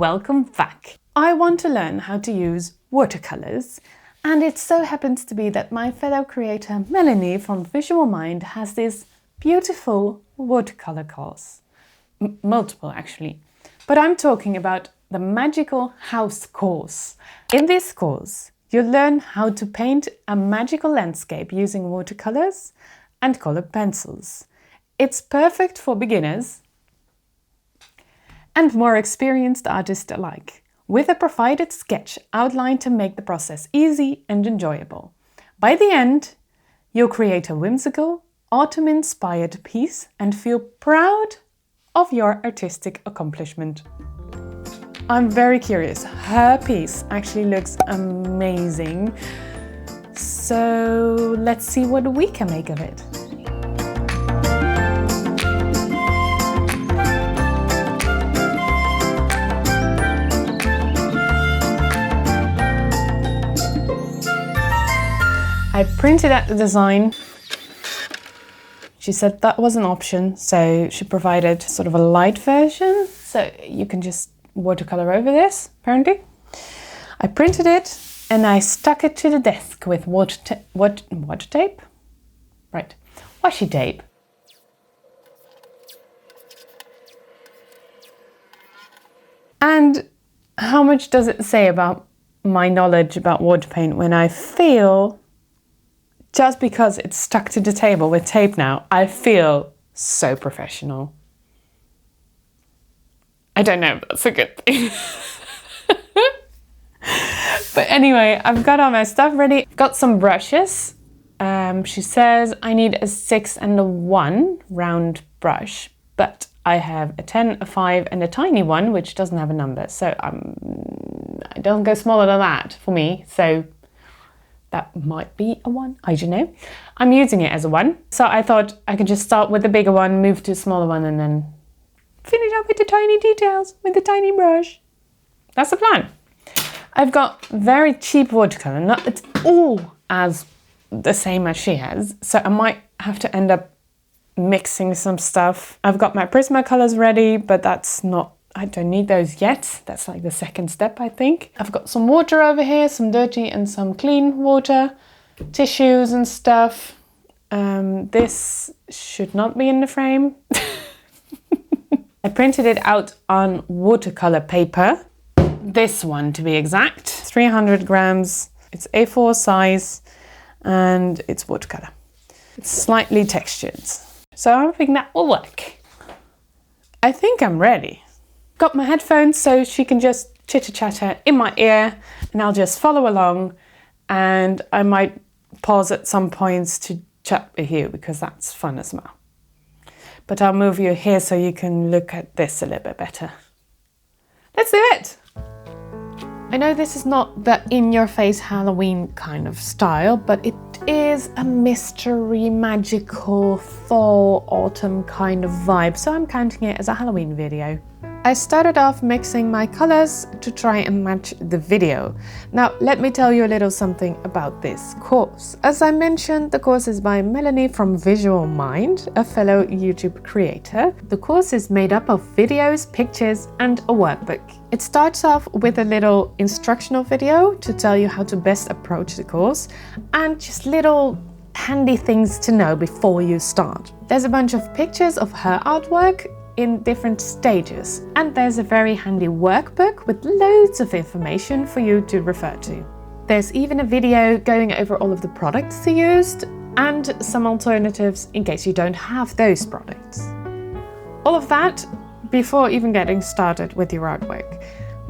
welcome back. I want to learn how to use watercolors, and it so happens to be that my fellow creator Melanie from Visual Mind has this beautiful watercolor course. Multiple actually. But I'm talking about the Magical House course. In this course, you'll learn how to paint a magical landscape using watercolors and colored pencils. It's perfect for beginners and more experienced artists alike, with a provided sketch outlined to make the process easy and enjoyable. By the end, you'll create a whimsical, autumn-inspired piece and feel proud of your artistic accomplishment. I'm very curious. Her piece actually looks amazing. So let's see what we can make of it. I printed out the design. She said that was an option, so she provided sort of a light version, so you can just watercolor over this, apparently. I printed it and I stuck it to the desk with water tape? Right, washi tape. And how much does it say about my knowledge about water paint when I feel, just because it's stuck to the table with tape now, I feel so professional. I don't know if that's a good thing. But anyway, I've got all my stuff ready. Got some brushes. She says I need a 6 and a 1 round brush, but I have a 10, a 5 and a tiny one, which doesn't have a number. So I don't go smaller than that for me. So that might be a 1, I don't know. I'm using it as a 1. So I thought I could just start with the bigger one, move to a smaller one, and then finish up with the tiny details with the tiny brush. That's the plan. I've got very cheap watercolor, not it's all as the same as she has. So I might have to end up mixing some stuff. I've got my prisma colors ready, but that's not, I don't need those yet. That's like the second step, I think. I've got some water over here, some dirty and some clean water, tissues and stuff. This should not be in the frame. I printed it out on watercolor paper. This one to be exact. 300 grams. It's A4 size and it's watercolor. It's slightly textured. So I'm hoping that will work. I think I'm ready. Got my headphones so she can just chitter-chatter in my ear and I'll just follow along, and I might pause at some points to chat with you because that's fun as well. But I'll move you here so you can look at this a little bit better. Let's do it! I know this is not the in-your-face Halloween kind of style, but it is a mystery, magical, fall, autumn kind of vibe, so I'm counting it as a Halloween video. I started off mixing my colors to try and match the video. Now, let me tell you a little something about this course. As I mentioned, the course is by Melanie from Visual Mind, a fellow YouTube creator. The course is made up of videos, pictures, and a workbook. It starts off with a little instructional video to tell you how to best approach the course, and just little handy things to know before you start. There's a bunch of pictures of her artwork in different stages, and there's a very handy workbook with loads of information for you to refer to. There's even a video going over all of the products she used and some alternatives in case you don't have those products. All of that before even getting started with your artwork.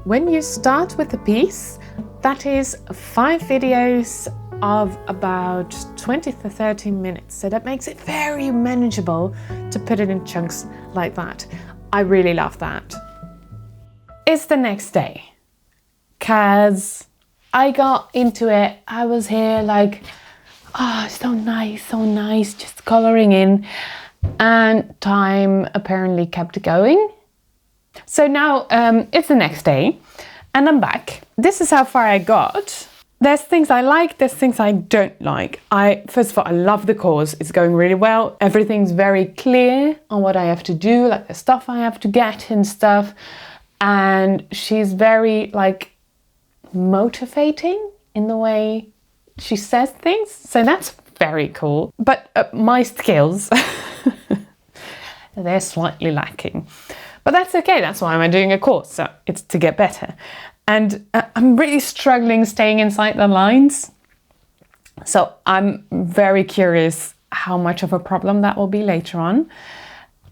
When you start with a piece, that is 5 videos of about 20 to 30 minutes. So that makes it very manageable to put it in chunks like that. I really love that. It's the next day, cause I got into it. I was here like, oh, so nice, just coloring in. And time apparently kept going. So now it's the next day and I'm back. This is how far I got. There's things I like, there's things I don't like. First of all, I love the course. It's going really well. Everything's very clear on what I have to do, like the stuff I have to get and stuff. and she's very like motivating in the way she says things. So that's very cool. But my skills, they're slightly lacking. But that's okay, that's why I'm doing a course, so it's to get better. And I'm really struggling staying inside the lines. So I'm very curious how much of a problem that will be later on.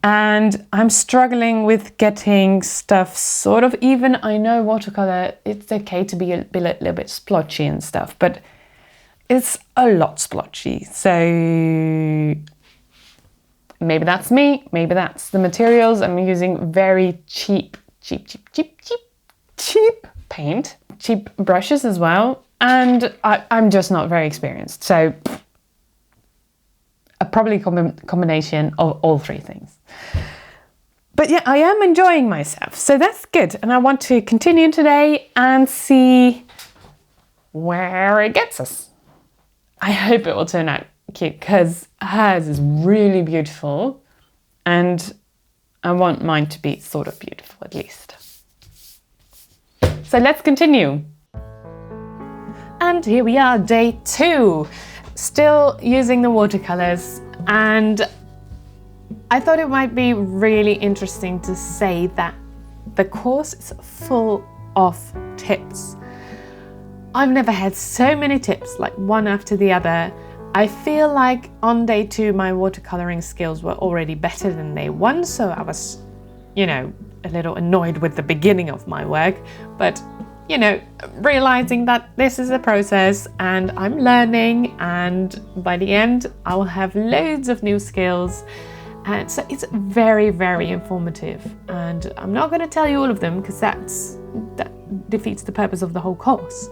And I'm struggling with getting stuff sort of even. I know watercolor, it's okay to be a little bit splotchy and stuff, but it's a lot splotchy. So maybe that's me, maybe that's the materials. I'm using very cheap paint, cheap brushes as well. And I'm just not very experienced. So a probably combination of all three things. But yeah, I am enjoying myself, so that's good. And I want to continue today and see where it gets us. I hope it will turn out cute, because hers is really beautiful and I want mine to be sort of beautiful at least. So let's continue. And here we are, day 2. Still using the watercolors, and I thought it might be really interesting to say that the course is full of tips. I've never had so many tips, like one after the other. I feel like on day 2 my watercoloring skills were already better than day 1, so I was, you know, a little annoyed with the beginning of my work, but you know, realizing that this is a process and I'm learning, and by the end I will have loads of new skills. And so it's very, very informative, and I'm not going to tell you all of them because that defeats the purpose of the whole course.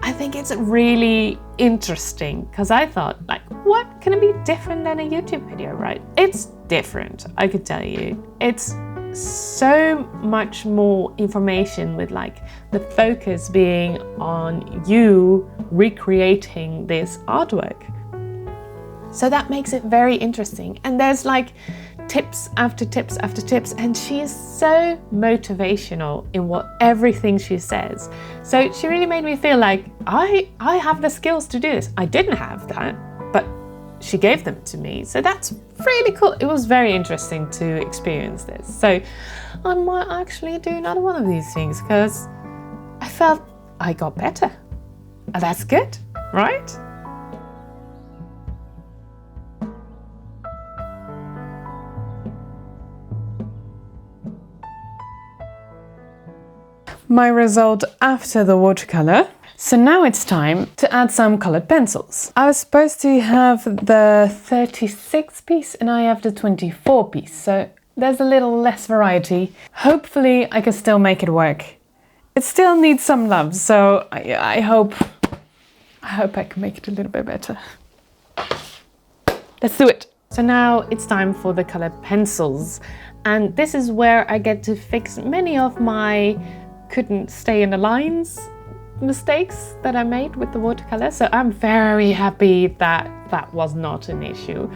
I think it's really interesting because I thought, like, what can it be different than a YouTube video, right? It's different, I could tell you. It's so much more information, with like the focus being on you recreating this artwork. So that makes it very interesting. And there's like tips after tips after tips, and she is so motivational in everything she says. So she really made me feel like I have the skills to do this. I didn't have that, but she gave them to me. So that's really cool. It was very interesting to experience this. So I might actually do another one of these things because I felt I got better. And that's good, right? My result after the watercolor. So now it's time to add some colored pencils. I was supposed to have the 36 piece and I have the 24 piece. So there's a little less variety. Hopefully I can still make it work. It still needs some love, so I hope I can make it a little bit better. Let's do it. So now it's time for the colored pencils. And this is where I get to fix many of my couldn't stay in the lines mistakes that I made with the watercolor. So I'm very happy that that was not an issue.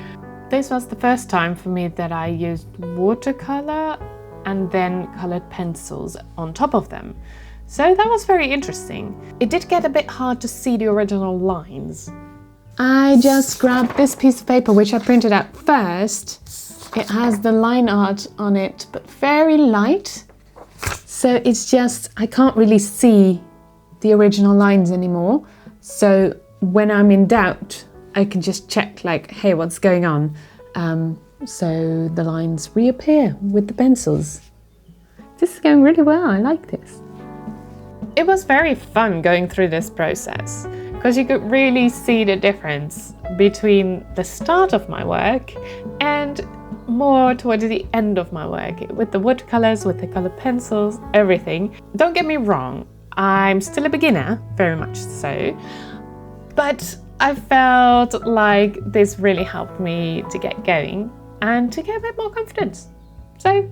This was the first time for me that I used watercolor and then colored pencils on top of them. So that was very interesting. It did get a bit hard to see the original lines. I just grabbed this piece of paper, which I printed out first. It has the line art on it, but very light. So it's just, I can't really see the original lines anymore. So when I'm in doubt, I can just check like, hey, what's going on? So the lines reappear with the pencils. This is going really well, I like this. It was very fun going through this process because you could really see the difference between the start of my work and more towards the end of my work, with the watercolors, with the colored pencils, everything. Don't get me wrong, I'm still a beginner, very much so, but I felt like this really helped me to get going and to get a bit more confidence. So,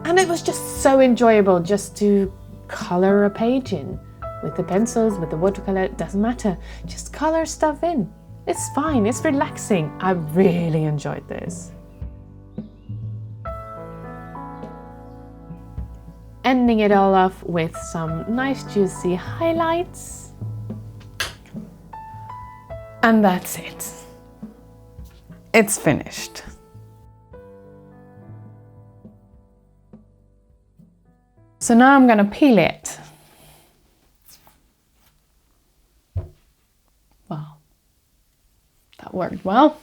and it was just so enjoyable just to color a page in with the pencils, with the watercolor, it doesn't matter, just color stuff in. It's fine, it's relaxing. I really enjoyed this. ending it all off with some nice juicy highlights. And that's it. It's finished. So now I'm gonna peel it. Wow, that worked well.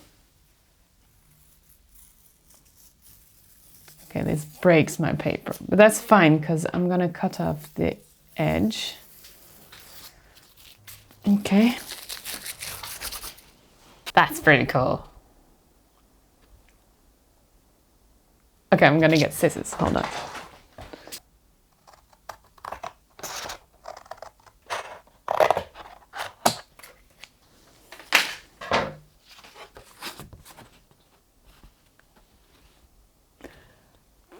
Okay, this breaks my paper, but that's fine because I'm gonna cut off the edge. Okay. That's pretty cool. Okay, I'm gonna get scissors, hold on.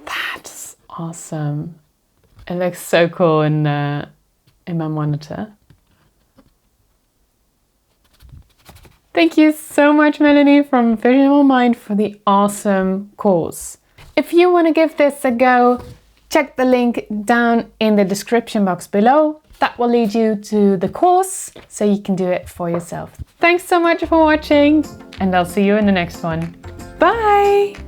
That's awesome. It looks so cool in my monitor. Thank you so much, Melanie from Visual Mind, for the awesome course. If you want to give this a go, check the link down in the description box below. That will lead you to the course so you can do it for yourself. Thanks so much for watching, and I'll see you in the next one. Bye!